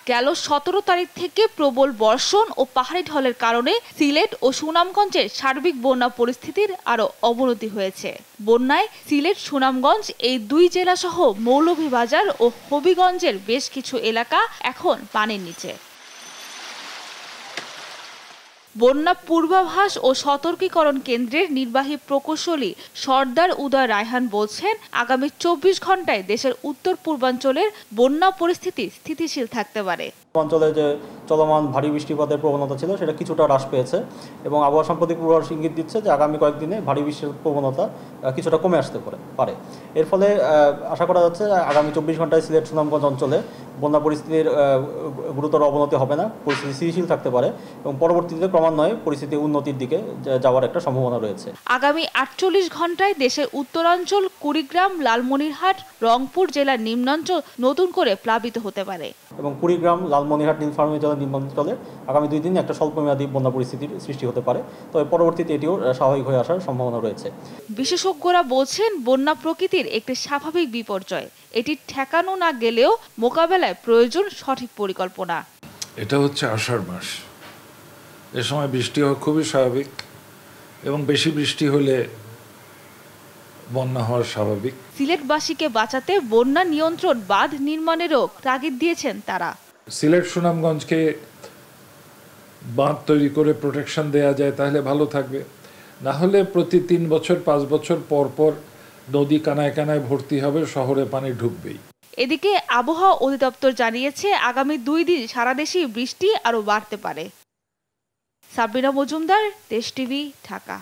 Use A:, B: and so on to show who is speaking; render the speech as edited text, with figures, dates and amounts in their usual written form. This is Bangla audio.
A: গেল ১৭ তারিখ থেকে প্রবল বর্ষণ ও পাহাড়ি ঢলের কারণে সিলেট ও সুনামগঞ্জের সার্বিক বন্যা পরিস্থিতির আরও অবনতি হয়েছে। বন্যায় সিলেট, সুনামগঞ্জ এই দুই জেলাসহ মৌলভীবাজার ও হবিগঞ্জের বেশ কিছু এলাকা এখন পানির নিচে। বন্যা পূর্বাভাস ও সতর্কীকরণ কেন্দ্রের নির্বাহী প্রকৌশলী সর্দার উদয় রায়হান বলছেন, আগামী ২৪ ঘন্টায় দেশের উত্তর পূর্বাঞ্চলের বন্যা পরিস্থিতি স্থিতিশীল থাকতে পারে।
B: অঞ্চলে যে চলমান ভারী বৃষ্টিপাতের প্রবণতা ছিল সেটা কিছুটা হ্রাস পেয়েছে এবং আবহাওয়া সাম্প্রতিক পূর্বাভাস ইঙ্গিত দিচ্ছে যে আগামী কয়েকদিনে ভারী বৃষ্টির প্রবণতা কিছুটা কমে আসতে পারে। এর ফলে আশা করা যাচ্ছে আগামী ২৪ ঘন্টায় সিলেট, সুনামগঞ্জ অঞ্চলে বন্যা পরিস্থিতির গুরুতর অবনতি হবে না, পরিস্থিতি স্থিতিশীল থাকতে পারে এবং পরবর্তীতে ক্রমান্বয়ে পরিস্থিতি উন্নতির দিকে যাওয়ার একটা সম্ভাবনা রয়েছে।
A: আগামী ৪৮ ঘন্টায় দেশের উত্তরাঞ্চল, কুড়িগ্রাম, লালমনিরহাট, রংপুর জেলার নিম্নাঞ্চল নতুন করে প্লাবিত হতে পারে
B: এবং কুড়িগ্রাম, লালমনিরহাট, নীলফামারী জেলার নিম্নাঞ্চলে আগামী ২ দিনে একটা স্বল্পমেয়াদী বন্যা পরিস্থিতির সৃষ্টি হতে পারে, তবে পরবর্তীতে এটিও স্বাভাবিক হয়ে আসার সম্ভাবনা রয়েছে।
A: বিশেষজ্ঞরা বলছেন, বন্যা প্রকৃতির একটি স্বাভাবিক বিপর্যয়, এটি ঠেকানো না গেলেও মোকাবেলায় প্রয়োজন সঠিক পরিকল্পনা।
C: এটা হচ্ছে আষাঢ় মাস, এ সময় বৃষ্টি হওয়া খুবই স্বাভাবিক এবং বেশি বৃষ্টি হলে বন্যা হওয়া স্বাভাবিক।
A: সিলেটবাসীকে বাঁচাতে বন্যা নিয়ন্ত্রণ বাঁধ নির্মাণেরও তাগিদ দিয়েছেন তারা।
C: সিলেট, সুনামগঞ্জকে বাঁধ তৈরি করে প্রোটেকশন দেয়া যায় তাহলে ভালো থাকবে, না হলে প্রতি ৩ বছর ৫ বছর পর পর নদী কানায় কানায় ভর্তি হবে, শহরে পানি ঢুকবেই।
A: এদিকে আবহাওয়া অধিদপ্তর জানিয়েছে, আগামী ২ দিন সারা দেশেই বৃষ্টি আরও বাড়তে পারে। সাবরিনা মজুমদার, দেশ টিভি, ঢাকা।